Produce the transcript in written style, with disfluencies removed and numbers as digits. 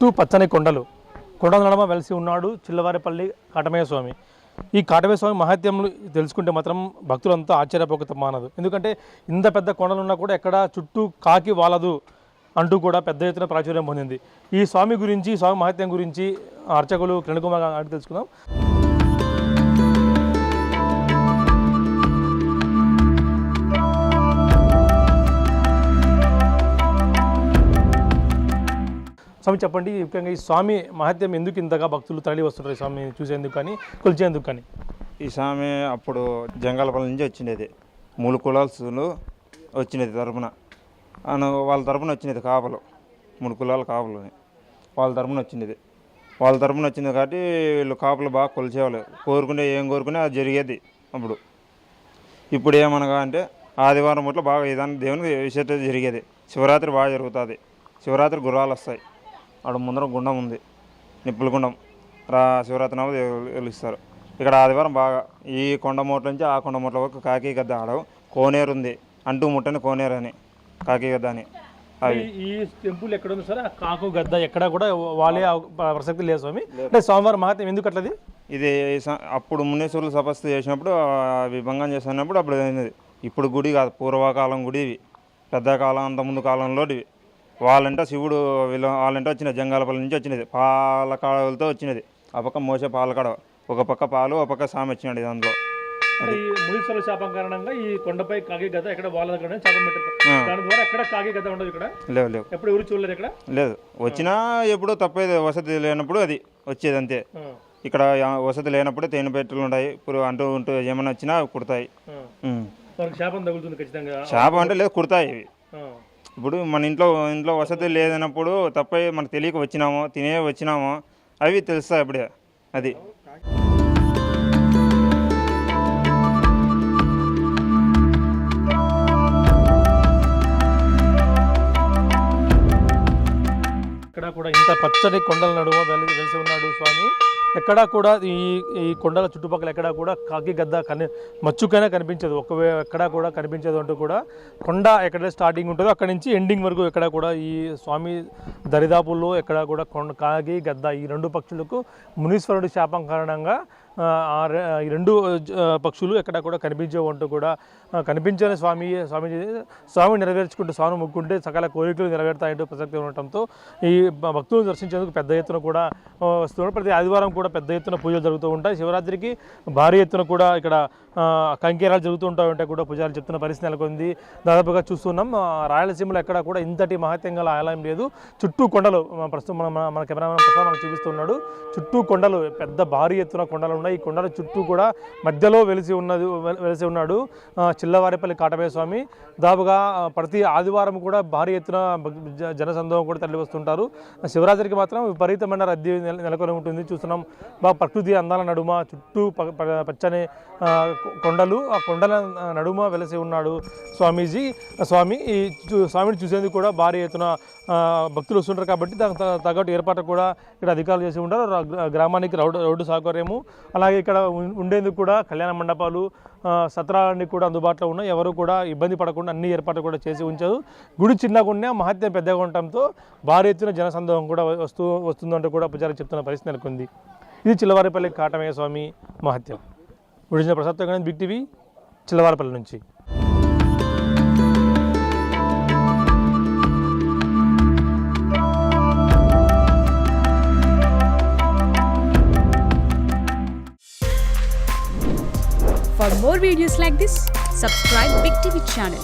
చుట్టూ పచ్చని కొండల నడుమ వెలిసి ఉన్నాడు చిల్లవారిపల్లి కాటమయ్య స్వామి. ఈ కాటమయ్య స్వామి మహాత్మ్యములు తెలుసుకుంటే మాత్రం భక్తులంతా ఆశ్చర్యపోక మానదు. ఎందుకంటే ఇంత పెద్ద కొండలున్నా కూడా ఎక్కడ చుట్టూ కాకి వాలదు అంటూ కూడా పెద్ద ఎత్తున ప్రాచుర్యం పొందింది. ఈ స్వామి గురించి, స్వామి మహాత్మ్యం గురించి అర్చకులు కిరణ్ కుమార్ గారిని తెలుసుకుందాం. స్వామి చెప్పండి, ముఖ్యంగా ఈ స్వామి మహాత్మ్యం ఎందుకు ఇంతగా భక్తులు తరలి వస్తుంటారు ఈ స్వామిని చూసేందుకు కానీ కొలిచేందుకు కానీ? ఈ స్వామి అప్పుడు జంగాలపల్లి నుంచి వచ్చినది, 3 కులాలు వచ్చినది తరపున, వాళ్ళ తరపున వచ్చినది కాపలు, 3 కులాల కాపలని వాళ్ళ తరపున వచ్చినది. కాబట్టి వీళ్ళు కాపలు బాగా కొలిచేవాళ్ళు, ఏం కోరుకునే అది జరిగేది. ఇప్పుడు ఏమనగా అంటే ఆదివారం పూట్ల బాగా ఏదైనా దేవునికి విశేషత జరిగేది. శివరాత్రి బాగా జరుగుతుంది. శివరాత్రి గుర్రాలు వస్తాయి. అక్కడ ముందర గుండం ఉంది, నిప్పుల గుండం, శివరాత్రి నాడు వెలుస్తారు. ఇక్కడ ఆదివారం బాగా ఈ కొండమూట్ల నుంచి ఆ కొండమూట్ల వరకు కాకి గద్ద ఆడవు. కోనేరు ఉంది, అంటూ ముట్టని కోనేరు అని, కాకి గద్ద అని. అవి ఈ టెంపుల్ ఎక్కడ ఉంది సార్? కాకు గద్ద ఎక్కడ కూడా వాళ్ళే ప్రసక్తి లేదు స్వామి. అంటే స్వామివారి మహాత్మ్యం ఎందుకు అట్లది? ఇది అప్పుడు మునేశ్వరులు తపస్సు చేసినప్పుడు, అవి భంగం చేస్తున్నప్పుడు అప్పుడు అయినది. ఇప్పుడు గుడి కాదు, పూర్వకాలం గుడి ఇవి, పెద్ద కాలం అంత ముందు కాలంలో ఇవి. వాళ్ళంటే శివుడు వాళ్ళంటే వచ్చినది, జంగాలపల్లి నుంచి వచ్చినది, పాలకాడలతో వచ్చినది. ఆ పక్క మోసే పాలకాడ, ఒక పక్క పాలు, ఒక పక్క సామి వచ్చినాడు. దాంట్లో మునీశ్వరుల శాపం కారణంగా ఈ కొండపై కాకి గద్ద ఎక్కడ వాళ్ళ దగ్గర శాపం పెట్టారు. దాని ద్వారా ఎక్కడ కాకి గద్ద ఉండదు ఇక్కడ? లేవు. ఎప్పుడు ఎవరు చూడలేదు ఇక్కడ? లేదు. వచ్చినా ఎప్పుడో తప్పేది, వసతి లేనప్పుడు అది వచ్చేది అంతే. ఇక్కడ వసతి లేనప్పుడు తేనె పెట్టెలు ఉంటాయి, ఇప్పుడు అంటూ ఏమైనా వచ్చినా కుడతాయి. శాపం తగులుతుంది ఖచ్చితంగా. శాపం అంటే లేదు, కుడతాయి ఇవి. ఇప్పుడు మన ఇంట్లో వసతి లేదన్నప్పుడు తప్పై మనకు తెలియక వచ్చినామో, తినే వచ్చినామో అవి తెలుస్తాయి అప్పుడే. అది ఇక్కడ కూడా ఇంత పచ్చని కొండల నడుమ వెలిసి ఉన్నాడు స్వామి. ఎక్కడా కూడా ఈ కొండల చుట్టుపక్కల ఎక్కడా కూడా కాకి గద్ద మచ్చుకైనా కనిపించదు. ఎక్కడా కూడా కనిపించదు అంటూ కూడా కొండ ఎక్కడ స్టార్టింగ్ ఉంటుందో అక్కడి నుంచి ఎండింగ్ వరకు ఎక్కడ కూడా ఈ స్వామి దరిదాపుల్లో ఎక్కడా కూడా కాకి గద్ద ఈ 2 పక్షులకు మునీశ్వరుడి శాపం కారణంగా ఈ 2 పక్షులు ఎక్కడ కూడా కనిపించవు అంటూ కూడా కనిపించని స్వామి నెరవేర్చుకుంటూ స్వామి ముక్కుంటే సకల కోరికలు నెరవేరుతాయంటూ ప్రసక్తి ఉండటంతో ఈ భక్తులను దర్శించేందుకు పెద్ద ఎత్తున కూడా వస్తున్నారు. ప్రతి ఆదివారం కూడా పెద్ద ఎత్తున పూజలు జరుగుతూ ఉంటాయి. శివరాత్రికి భారీ ఎత్తున కూడా ఇక్కడ కంకేరాలు జరుగుతూ ఉంటాయంటే కూడా పూజారులు చెప్తున్న పరిస్థితి నెలకొంది. దాదాపుగా చూస్తున్నాం, రాయలసీమలో ఎక్కడ కూడా ఇంతటి మహత్యం గల ఆలయం లేదు. చుట్టూ కొండలు, ప్రస్తుతం మన కెమెరామెన్ ప్రసాద్ మనకు చూపిస్తున్నాడు. చుట్టూ కొండలు, పెద్ద భారీ ఎత్తున కొండలు ఉన్నాయి. ఈ కొండల చుట్టూ కూడా మధ్యలో వెలిసి ఉన్నాడు చిల్లవారిపల్లి కాటమయ్య స్వామి. దాదాపుగా ప్రతి ఆదివారం కూడా భారీ ఎత్తున జనసందోహం కూడా తరలి వస్తుంటారు. శివరాత్రికి మాత్రం విపరీతమైన రద్దీ నెలకొని ఉంటుంది. చూస్తున్నాం, బాగా ప్రకృతి అందాల నడుమ చుట్టూ పచ్చని కొండలు, ఆ కొండల నడుమ వెలిసి ఉన్నాడు స్వామిని చూసేందుకు కూడా భారీ ఎత్తున భక్తులు వస్తుంటారు. కాబట్టి దానికి తగ్గట్టు ఏర్పాటు కూడా ఇక్కడ అధికారులు చేసి ఉంటారు. గ్రామానికి రోడ్డు సౌకర్యము, అలాగే ఇక్కడ ఉండేందుకు కూడా కళ్యాణ మండపాలు, సత్రాలన్నీ కూడా అందుబాటులో ఉన్నాయి. ఎవరు కూడా ఇబ్బంది పడకుండా అన్ని ఏర్పాట్లు కూడా చేసి ఉంచారు. గుడి చిన్నగా ఉన్న మహత్యం పెద్దగా ఉండటంతో భారీ ఎత్తున జనసందోహం కూడా వస్తుందంటూ కూడా పూజారి చెప్తున్న పరిస్థితి నెలకొంది. ఇది చిల్లవారిపల్లి కాటమయ్య స్వామి మహత్యం. Original Prasad Ganesh, big TV, Chillavaripalli నుంచి. For more videos like this, subscribe Big TV channel.